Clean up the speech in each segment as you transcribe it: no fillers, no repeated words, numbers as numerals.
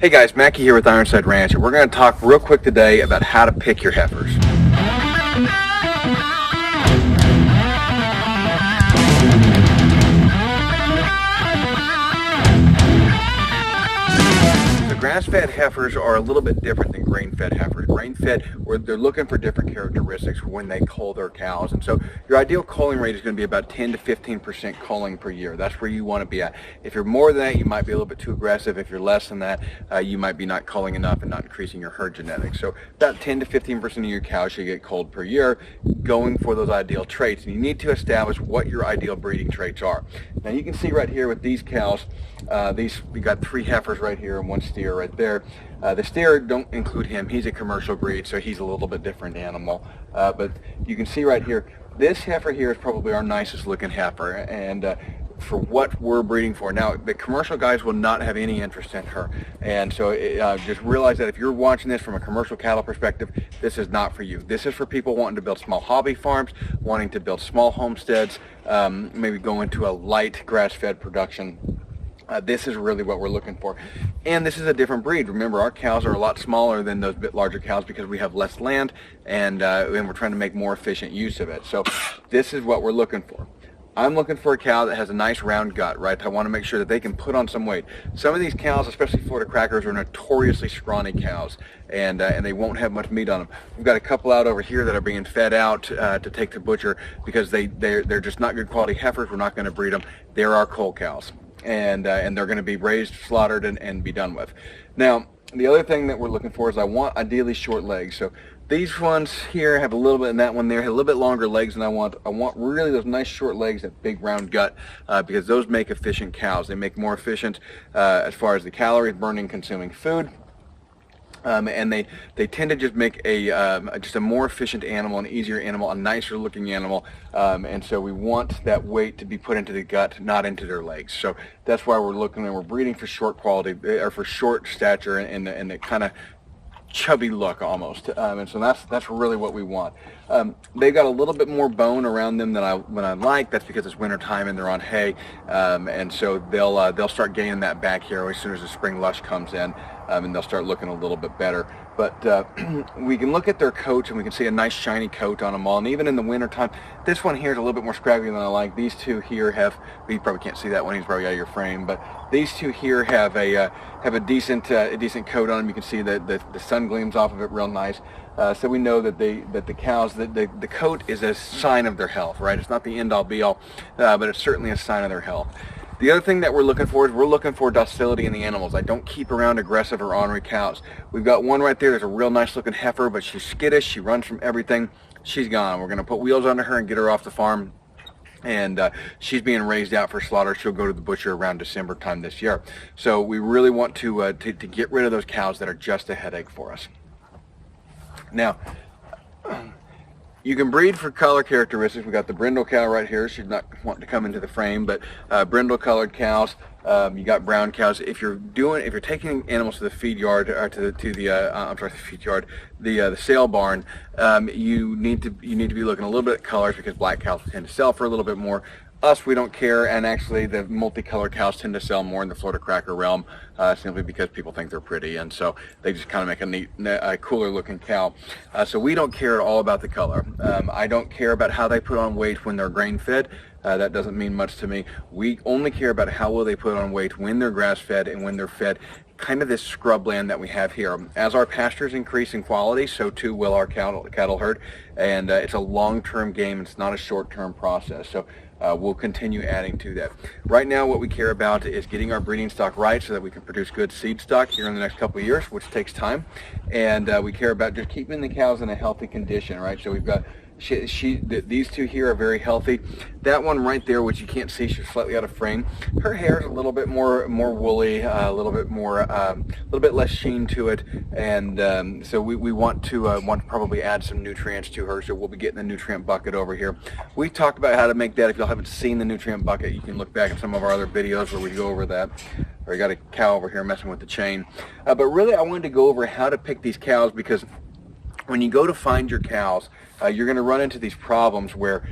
Hey guys, Mackay here with Ironside Ranch, and we're going to talk real quick today about how to pick your heifers. Grass-fed heifers are a little bit different than grain-fed heifers. Grain-fed, where they're looking for different characteristics when they cull their cows. And so your ideal culling rate is going to be about 10 to 15% culling per year. That's where you want to be at. If you're more than that, you might be a little bit too aggressive. If you're less than that, you might be not culling enough and not increasing your herd genetics. So about 10 to 15% of your cows should get culled per year, going for those ideal traits. And you need to establish what your ideal breeding traits are. Now you can see right here with these cows, we got 3 heifers right here and 1 steer right there. The steer, don't include him. He's a commercial breed, so he's a little bit different animal. But you can see right here, this heifer here is probably our nicest looking heifer, and for what we're breeding for. Now, the commercial guys will not have any interest in her, and so just realize that if you're watching this from a commercial cattle perspective, this is not for you. This is for people wanting to build small hobby farms, wanting to build small homesteads, maybe go into a light grass-fed production. This is really what we're looking for. And this is a different breed. Remember, our cows are a lot smaller than those bit larger cows because we have less land, and we're trying to make more efficient use of it. So this is what we're looking for. I'm looking for a cow that has a nice round gut, right? I want to make sure that they can put on some weight. Some of these cows, especially Florida crackers, are notoriously scrawny cows, and they won't have much meat on them. We've got a couple out over here that are being fed out to take to butcher because they're just not good quality heifers. We're not going to breed them. They're our cull cows. And they're going to be raised, slaughtered, and be done with. Now, the other thing that we're looking for is I want ideally short legs. So these ones here have a little bit, and that one there have a little bit longer legs than I want. I want really those nice short legs, that big round gut, because those make efficient cows. They make more efficient as far as the calories burning, consuming food. And they tend to just make just a more efficient animal, an easier animal, a nicer looking animal, and so we want that weight to be put into the gut, not into their legs. So that's why we're looking, and we're breeding for short quality, or for short stature, and the kind of chubby look almost, and so that's really what we want. They've got a little bit more bone around them than I like. That's because it's winter time and they're on hay, and so they'll start gaining that back here as soon as the spring lush comes in, and they'll start looking a little bit better. But we can look at their coats and we can see a nice shiny coat on them all. And even in the winter time, this one here is a little bit more scraggly than I like. These two here have, you probably can't see that one, he's probably out of your frame, but these two here have a decent coat on them. You can see that the sun gleams off of it real nice. So we know that the cows, the coat is a sign of their health, right? It's not the end all be all, but it's certainly a sign of their health. The other thing that we're looking for is we're looking for docility in the animals. I don't keep around aggressive or ornery cows. We've got one right there. There's a real nice looking heifer, but she's skittish. She runs from everything. She's gone. We're going to put wheels under her and get her off the farm. And she's being raised out for slaughter. She'll go to the butcher around December time this year. So we really want to get rid of those cows that are just a headache for us. Now, you can breed for color characteristics. We got the brindle cow right here. She's not wanting to come into the frame, but brindle colored cows. You got brown cows. If you're taking animals to the feed yard, or to the sale barn, you need to be looking a little bit at colors, because black cows tend to sell for a little bit more. Us, we don't care, and actually the multicolored cows tend to sell more in the Florida cracker realm, simply because people think they're pretty, and so they just kind of make a neat, cooler looking cow. So we don't care at all about the color. I don't care about how they put on weight when they're grain fed. That doesn't mean much to me. We only care about how well they put on weight when they're grass fed and when they're fed kind of this scrubland that we have here. As our pastures increase in quality, so too will our cattle herd, and it's a long-term game. It's not a short-term process. So we'll continue adding to that. Right now, what we care about is getting our breeding stock right so that we can produce good seed stock here in the next couple of years, which takes time. And we care about just keeping the cows in a healthy condition, right? So we've got these two here are very healthy. That one right there, which you can't see, she's slightly out of frame. Her hair is a little bit more woolly, a little bit less sheen to it, and so we want to probably add some nutrients to her. So we'll be getting the nutrient bucket over here. We talked about how to make that. If y'all haven't seen the nutrient bucket, you can look back at some of our other videos where we go over that. Or you got a cow over here messing with the chain. But really, I wanted to go over how to pick these cows, because when you go to find your cows, you're going to run into these problems where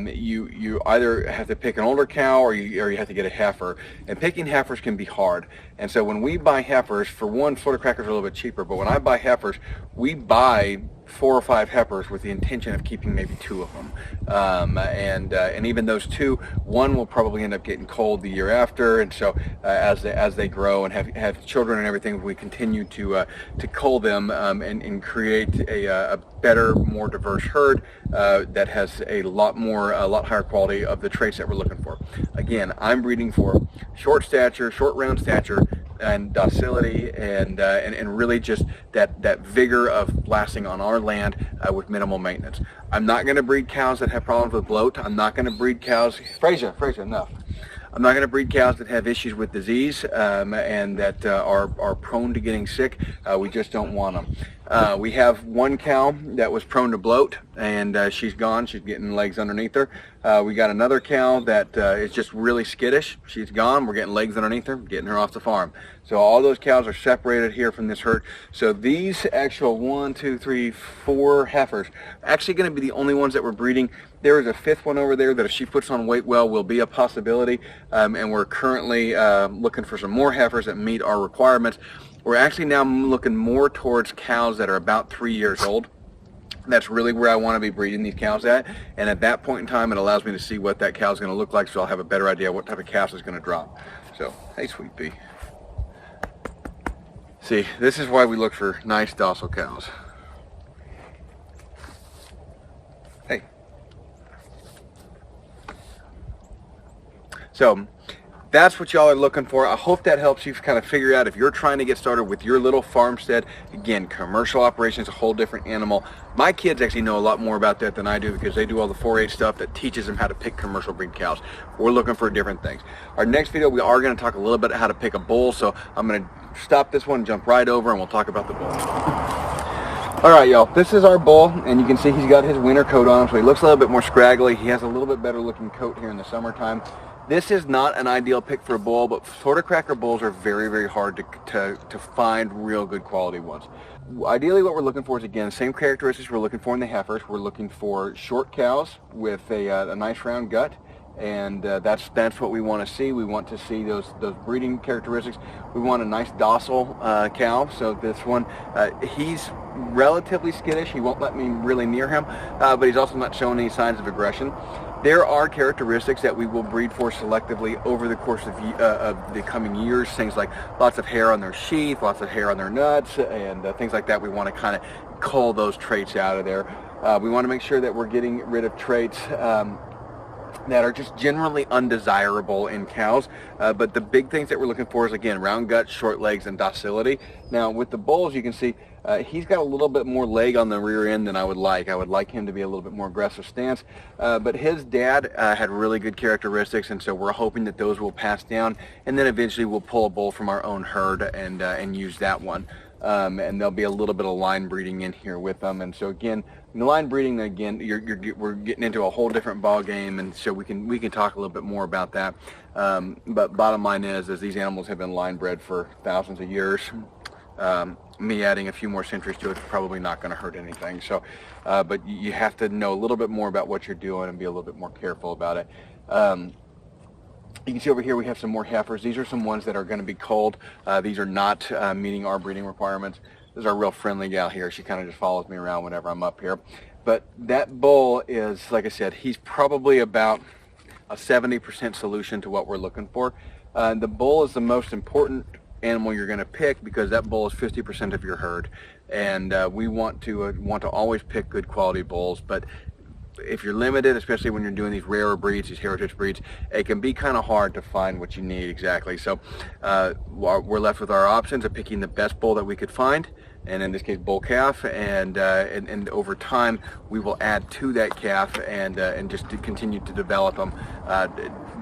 you either have to pick an older cow or you have to get a heifer. And picking heifers can be hard. And so when we buy heifers, for one, Florida crackers are a little bit cheaper, but when I buy heifers, we buy 4 or 5 heifers with the intention of keeping maybe 2 of them. And even those 2, one will probably end up getting culled the year after. And so as they grow and have children and everything, we continue to cull them and create a better, more diverse herd that has a lot higher quality of the traits that we're looking for. Again, I'm breeding for short stature, short round stature, and docility, and really just that vigor of lasting on our land with minimal maintenance. I'm not going to breed cows that have problems with bloat. I'm not going to breed cows. Fraser, enough. I'm not going to breed cows that have issues with disease and that are prone to getting sick. We just don't want them. We have one cow that was prone to bloat, and she's gone. She's getting legs underneath her. We got another cow that is just really skittish. She's gone. We're getting legs underneath her, getting her off the farm. So all those cows are separated here from this herd. So these actual 1, 2, 3, 4 heifers are actually going to be the only ones that we're breeding. There is a 5th one over there that if she puts on weight well will be a possibility, and we're currently looking for some more heifers that meet our requirements. We're actually now looking more towards cows that are about 3 years old. That's really where I want to be breeding these cows at, and at that point in time it allows me to see what that cow is going to look like, so I'll have a better idea what type of calf is going to drop. So, hey Sweet Pea. See, this is why we look for nice docile cows. Hey. So that's what y'all are looking for. I hope that helps you kind of figure out if you're trying to get started with your little farmstead. Again, commercial operation is a whole different animal. My kids actually know a lot more about that than I do because they do all the 4-H stuff that teaches them how to pick commercial breed cows. We're looking for different things. Our next video, we are going to talk a little bit how to pick a bull, so I'm going to stop this one, jump right over, and we'll talk about the bull. All right, y'all, this is our bull, and you can see he's got his winter coat on him, so he looks a little bit more scraggly. He has a little bit better looking coat here in the summertime. This is not an ideal pick for a bull, but Florida cracker bulls are very, very hard to find real good quality ones. Ideally, what we're looking for is, again, same characteristics we're looking for in the heifers. We're looking for short cows with a nice round gut, and that's what we want to see. We want to see those breeding characteristics. We want a nice docile cow. So this one, he's relatively skittish. He won't let me really near him, but he's also not showing any signs of aggression. There are characteristics that we will breed for selectively over the course of the coming years. Things like lots of hair on their sheath, lots of hair on their nuts, and things like that. We want to kind of cull those traits out of there. We want to make sure that we're getting rid of traits that are just generally undesirable in cows, but the big things that we're looking for is, again, round gut, short legs, and docility. Now with the bulls, you can see he's got a little bit more leg on the rear end than I would like. I would like him to be a little bit more aggressive stance, but his dad had really good characteristics, and so we're hoping that those will pass down, and then eventually we'll pull a bull from our own herd and use that one. And there'll be a little bit of line breeding in here with them. And so again, the line breeding, again, we're getting into a whole different ball game, and so we can talk a little bit more about that. But bottom line is these animals have been line bred for thousands of years. Me adding a few more centuries to it is probably not going to hurt anything. So, but you have to know a little bit more about what you're doing and be a little bit more careful about it. You can see over here we have some more heifers. These are some ones that are going to be culled. These are not meeting our breeding requirements. This is our real friendly gal here. She kind of just follows me around whenever I'm up here. But that bull is, like I said, he's probably about a 70% solution to what we're looking for. The bull is the most important animal you're going to pick because that bull is 50% of your herd, and we want to always pick good quality bulls. But if you're limited, especially when you're doing these rarer breeds, these heritage breeds, it can be kind of hard to find what you need exactly. So we're left with our options of picking the best bull that we could find, and in this case bull calf, and over time we will add to that calf and just to continue to develop them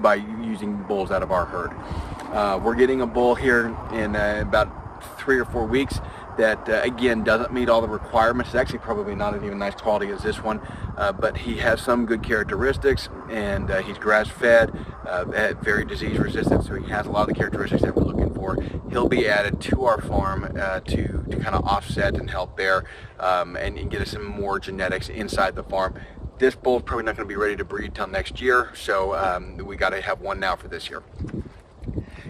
by using bulls out of our herd. We're getting a bull here in about 3 or 4 weeks that again doesn't meet all the requirements. It's actually probably not as even nice quality as this one, but he has some good characteristics, and he's grass fed, very disease resistant, so he has a lot of the characteristics that we're looking for, he'll be added to our farm to kind of offset and help there and get us some more genetics inside the farm. This bull's probably not going to be ready to breed till next year, so we got to have one now for this year.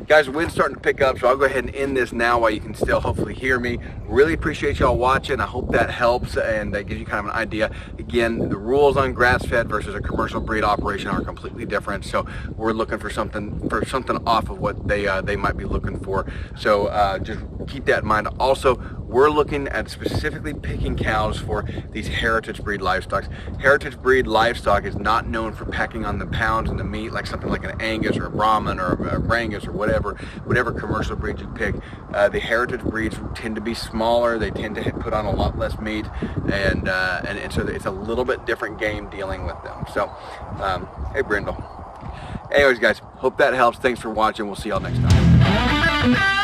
Guys, the wind's starting to pick up, so I'll go ahead and end this now while you can still hopefully hear me. Really appreciate y'all watching. I hope that helps and gives you kind of an idea. Again, the rules on grass-fed versus a commercial breed operation are completely different, so we're looking for something off of what they might be looking for. So just keep that in mind. Also, we're looking at specifically picking cows for these heritage breed livestock. Heritage breed livestock is not known for packing on the pounds and the meat like something like an Angus or a Brahman or a Brangus or whatever commercial breed you pick. The heritage breeds tend to be smaller. They tend to put on a lot less meat, and so it's a little bit different game dealing with them. So, hey Brindle. Anyways, guys, hope that helps. Thanks for watching. We'll see y'all next time.